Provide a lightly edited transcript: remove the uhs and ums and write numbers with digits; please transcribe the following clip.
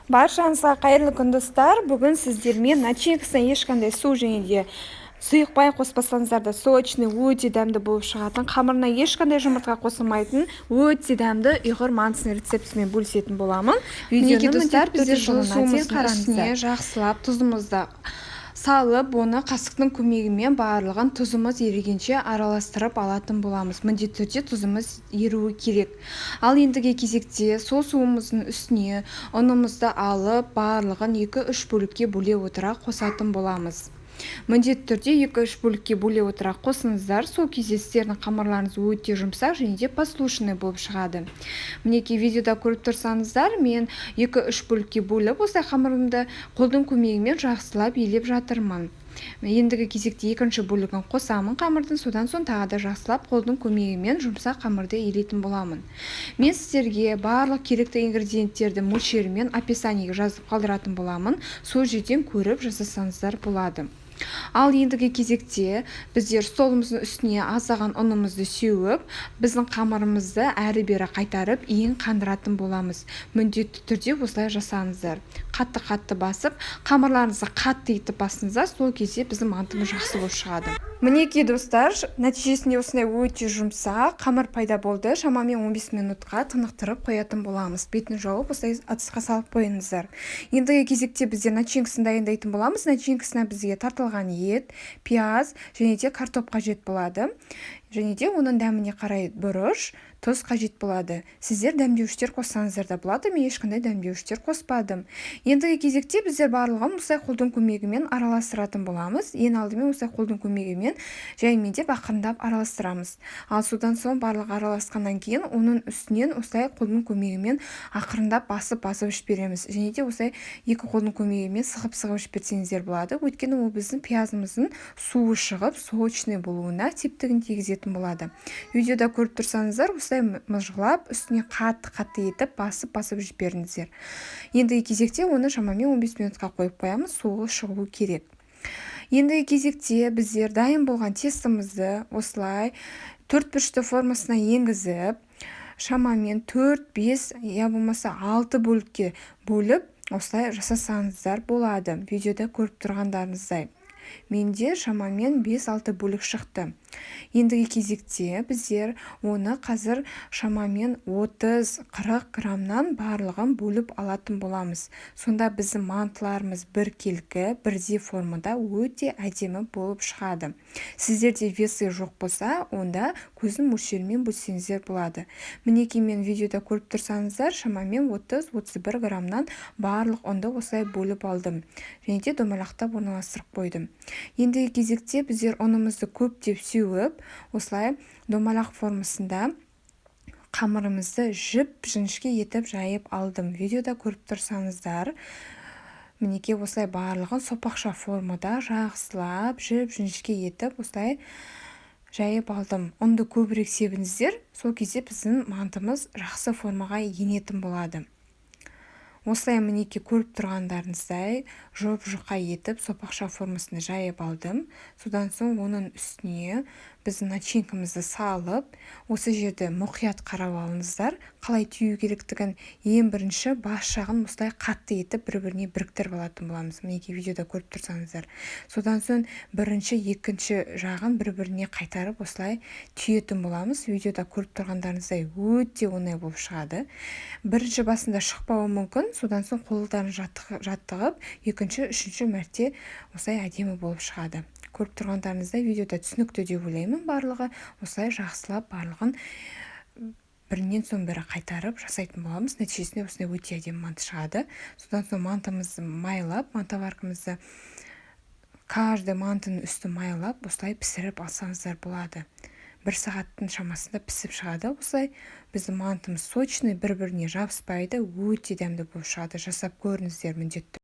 Баршаңызға қайырлы күн достар. Бүгін сіздермен начинкасына ешқандай су және де сұйықпай қоспасаңыздар да сочный, өте дәмді болып шығатын, қамырына ешқандай жұмыртқа қосылмайтын өте дәмді ұйғыр мантысының рецептісімен бөлісетін боламын. Мінекей Видеоны достар, міндетті біздер түрде жылы соңына дейін суымыздың үстіне қараңыздар. жақсылап тұзымызды салып, оны қасықтың көмегімен барлығын тұзымыз ерігенше араластырып алатын боламыз. Міндетті түрде тұзымыз еруі керек. Ал ендігі кезекте сол суымыздың үстіне ұнымызды алып, барлығын 2-3 бөлікке бөле отыра қосатын боламыз. Міндетті түрде 2-3 бөлікке бөле отыра қосыңыздар. Сол кезде сіздердің қамырларыңыз өте жұмсақ және де послушный болып шығады. Мінекей видеода көріп тұрсаңыздар, мен 2-3 бөлікке бөліп, осылай қамырымды қолдың көмегімен жақсылап елеп жатырмын. Ендігі кезекте екінші бөлігін қосамын қамырдың, содан соң тағы да жақсылап қолдың көмегімен жұмсақ қамырды елейтін боламын. Мен сіздерге барлық керекті ингредиенттерді мөлшерімен описаниеге жазып қалдыратын боламын. Сол жерден көріп жасасаңыздар болады. Ал ендігі кезекте біздер столымыздың үстіне аздаған ұнымызды сеуіп, біздің қамырымызды әрі-бері қайтарып, ең қандыратын боламыз. Міндетті түрде осылай жасаңыздар. Қатты басып, қамырларыңызды қатты етіп басыңыздар, сол кезде біздің мантымыз жақсы болып шығады. Мінекей достар, нәтижесінде осындай өте жұмсақ қамыр пайда болды. Шамамен 15 минутқа тынықтырып қоятын боламыз. Бетін жауып, осылай ыдысқа салып қойыңыздар. Ендігі кезекте біздер начинкасын дайындайтын боламыз. Начинкасына бізге тартылған ет, пияз және де картоп қажет болады. Және де оның дәміне қарай бұрыш, тұз қажет болады. Сіздер дәмдеуіштер қоссаңыздар да болады, мен ешқандай дәмдеуіштер қоспадым. Ендігі кезекте біздер барлығын осылай қолдың көмегімен араластыратын боламыз. Ең алдымен осылай қолдың көмегімен жаймен ақырындап араластырамыз. Ал содан соң барлығы араласқаннан кейін оның үстінен осылай қолдың көмегімен ақырындап басып жібереміз. Және де осылай екі қолдың көмегімен сығып жіберсеңіздер болады. Өйткені ол біздің пиязымыздың суы шығып, сочный болуына септігін тигізетін болады. Видеода көріп тұрсаңыздар, осылай мыжғылап, үстіне қатты етіп басып жіберіңіздер. Ендігі кезекте оны шамамен 15 минутқа қойып қоямыз, суы шығуы керек. Ендігі кезекте біздер дайын болған тестамызды осылай 4-бұрышты формасына енгізіп, шамамен 4-5, я болмаса 6 бөлікке бөліп, осылай жасасаңыздар болады. Видеода көріп тұрғандарыңыздай. Менде шамамен 5-6 бөлік шықты. Ендігі кезекте біздер оны қазір шамамен 30-40 грамнан барлығын бөліп алатын боламыз. Сонда біздің мантыларымыз біркелкі, бірдей формада өте әдемі болып шығады. Сіздерде весі жоқ болса, онда көздің мөлшерімен бөлсеңіздер болады. Мінекей мен видеода көріп тұрсаңыздар, шамамен 30-31 грамнан барлық ұнды осылай бөліп алдым. Және де домалақтап орналастырып қойдым. Ендігі кезекте біздер ұнымызды көптеп сеуіп, осылай домалақ формасында қамырымызды жіп-жіңішке етіп жайып алдым. Видеода көріп тұрсаңыздар, мінекей осылай барлығын сопақша формада жақсылап жіп-жіңішке етіп осылай жайып алдым. Ұнды көбірек себіңіздер, сол кезде біздің мантымыз жақсы формаға енетін болады. Осылай мінекей көріп тұрғандарыңыздай жұп-жұқа етіп сопақша формасында жайып алдым. Содан соң оның үстіне біздің начинкамызды салып, осы жерді мұқият қарап алыңыздар. Қалай түю керектігін ең бірінші бас жағын осылай қатты етіп бір-біріне біріктіріп алатын боламыз. Мінекей видеода көріп тұрсаңыздар. Содан соң бірінші, екінші жағын бір-біріне қайтарып осылай түйетін боламыз. Видеода көріп тұрғандарыңыздай өте оңай болып шығады. Бірінші басында шықпауы мүмкін, содан соң қолдарын жаттығып, екінші, үшінші мәрте осылай әдемі болып шығады. Көріп тұрғандарыңыздай видеода түсінікті деп ойлаймын. Барлығы осылай жақсылап барлығын бірінен соң бірі қайтарып жасайтын боламыз. Нәтижесінде осындай өте әдемі манты шығады. Содан соң мантымызды майлап, мантоваркамызды каждый мантының үсті майлап, осылай пісіріп алсаңыздар болады. 1 сағаттың шамасында пісіп шығады. Осылай біздің мантымыз сочный, бір-біріне жабыспайды, өте дәмді болып шығады. Жасап көріңіздер міндетті.